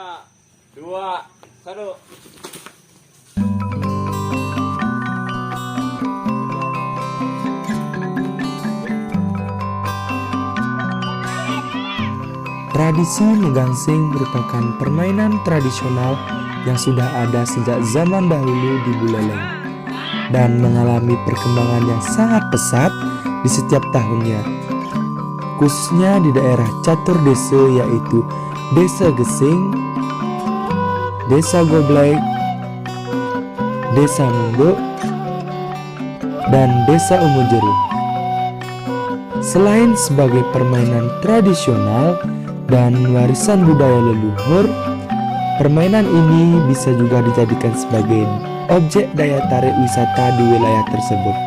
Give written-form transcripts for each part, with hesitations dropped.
3, 2, 1. Tradisi menggangsing merupakan permainan tradisional yang sudah ada sejak zaman dahulu di Buleleng dan mengalami perkembangan yang sangat pesat di setiap tahunnya, khususnya di daerah catur desa yaitu Desa Gesing, Desa Goblek, Desa Munduk, dan Desa Umujero. Selain sebagai permainan tradisional dan warisan budaya leluhur, permainan ini bisa juga dijadikan sebagai objek daya tarik wisata di wilayah tersebut.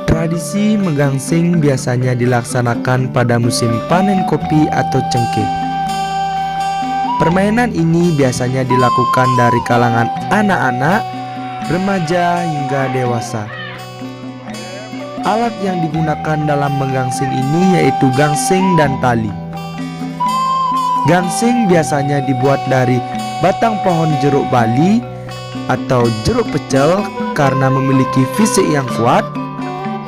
Tradisi menggangsing biasanya dilaksanakan pada musim panen kopi atau cengkeh. Permainan ini biasanya dilakukan dari kalangan anak-anak, remaja hingga dewasa. Alat yang digunakan dalam menggangsing ini yaitu gangsing dan tali. Gangsing biasanya dibuat dari batang pohon jeruk bali atau jeruk pecel karena memiliki fisik yang kuat.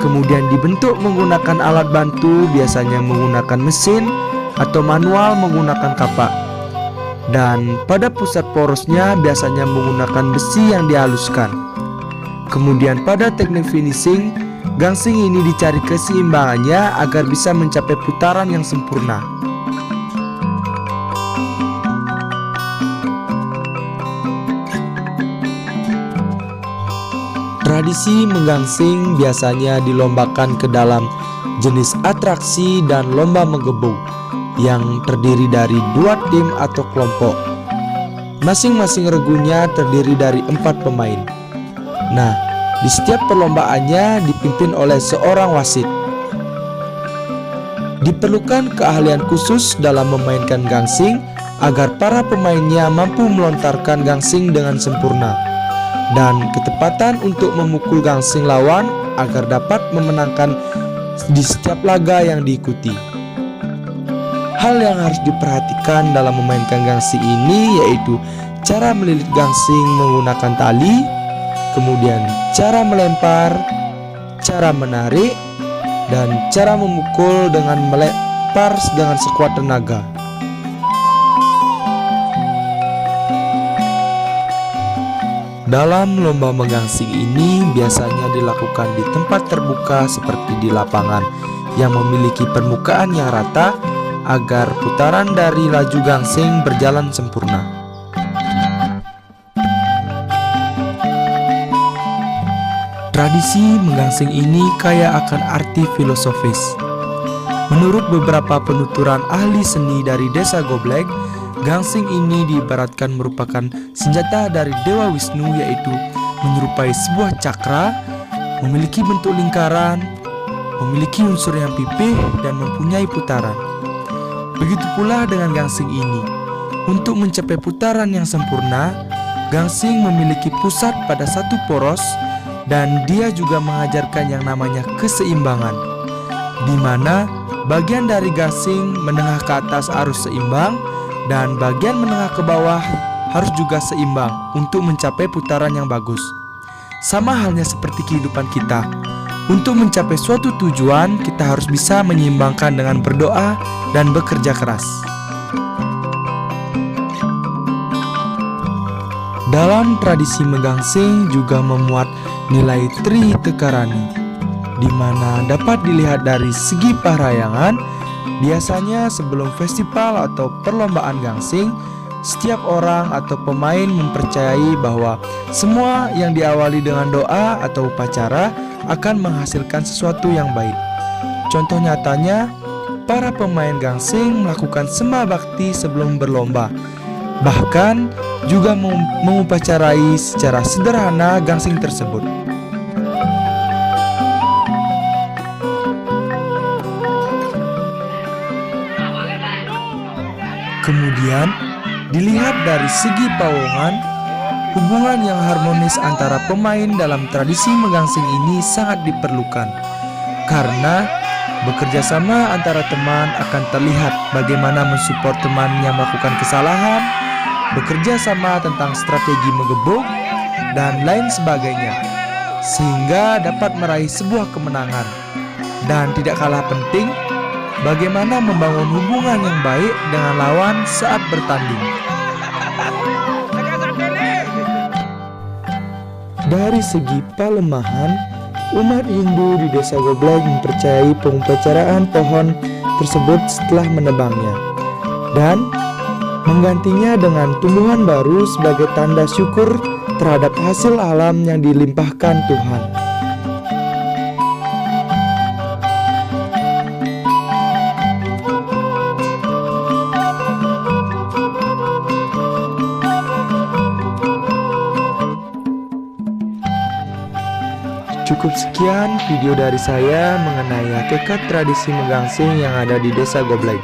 Kemudian dibentuk menggunakan alat bantu, biasanya menggunakan mesin atau manual menggunakan kapak. Dan pada pusat porosnya biasanya menggunakan besi yang dihaluskan. Kemudian pada teknik finishing, gangsing ini dicari keseimbangannya agar bisa mencapai putaran yang sempurna. Tradisi menggangsing biasanya dilombakan ke dalam jenis atraksi dan lomba menggebung yang terdiri dari 2 tim atau kelompok. Masing-masing regunya terdiri dari 4 pemain. Nah, di setiap perlombaannya dipimpin oleh seorang wasit. Diperlukan keahlian khusus dalam memainkan gangsing agar para pemainnya mampu melontarkan gangsing dengan sempurna, dan ketepatan untuk memukul gangsing lawan agar dapat memenangkan di setiap laga yang diikuti. Hal yang harus diperhatikan dalam memainkan gangsing ini yaitu cara melilit gangsing menggunakan tali, kemudian cara melempar, cara menarik, dan cara memukul dengan melempar dengan sekuat tenaga. Dalam lomba menggangsing ini biasanya dilakukan di tempat terbuka seperti di lapangan yang memiliki permukaan yang rata agar putaran dari laju gangsing berjalan sempurna. Tradisi menggangsing ini kaya akan arti filosofis. Menurut beberapa penuturan ahli seni dari Desa Goblek, gangsing ini diibaratkan merupakan senjata dari Dewa Wisnu, yaitu menyerupai sebuah cakra, memiliki bentuk lingkaran, memiliki unsur yang pipih, dan mempunyai putaran. Begitu pula dengan gangsing ini. Untuk mencapai putaran yang sempurna, gangsing memiliki pusat pada satu poros, dan dia juga mengajarkan yang namanya keseimbangan, di mana bagian dari gangsing menengah ke atas harus seimbang dan bagian menengah ke bawah harus juga seimbang untuk mencapai putaran yang bagus. Sama halnya seperti kehidupan kita. Untuk mencapai suatu tujuan, kita harus bisa menyeimbangkan dengan berdoa dan bekerja keras. Dalam tradisi menggangsing juga memuat nilai Tri Tekarani, di mana dapat dilihat dari segi parayangan. Biasanya sebelum festival atau perlombaan gangsing, setiap orang atau pemain mempercayai bahwa semua yang diawali dengan doa atau upacara akan menghasilkan sesuatu yang baik. Contoh nyatanya, para pemain gangsing melakukan sembah bakti sebelum berlomba, bahkan juga mengupacarai secara sederhana gangsing tersebut. Kemudian dilihat dari segi pawongan, hubungan yang harmonis antara pemain dalam tradisi menggangsing ini sangat diperlukan, karena Bekerja sama antara teman akan terlihat bagaimana mensupport teman yang melakukan kesalahan, bekerja sama tentang strategi menggebuk, dan lain sebagainya, sehingga dapat meraih sebuah kemenangan. Dan tidak kalah penting, bagaimana membangun hubungan yang baik dengan lawan saat bertanding. Dari segi pelemahan, umat Hindu di Desa Gobleg mempercayai pengupacaraan pohon tersebut setelah menebangnya dan menggantinya dengan tumbuhan baru sebagai tanda syukur terhadap hasil alam yang dilimpahkan Tuhan. Cukup sekian video dari saya mengenai hakikat tradisi menggangsing yang ada di Desa Gobleg.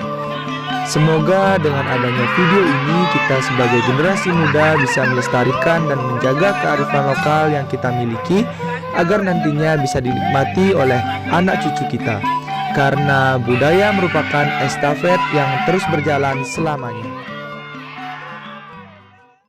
Semoga dengan adanya video ini kita sebagai generasi muda bisa melestarikan dan menjaga kearifan lokal yang kita miliki agar nantinya bisa dinikmati oleh anak cucu kita. Karena budaya merupakan estafet yang terus berjalan selamanya.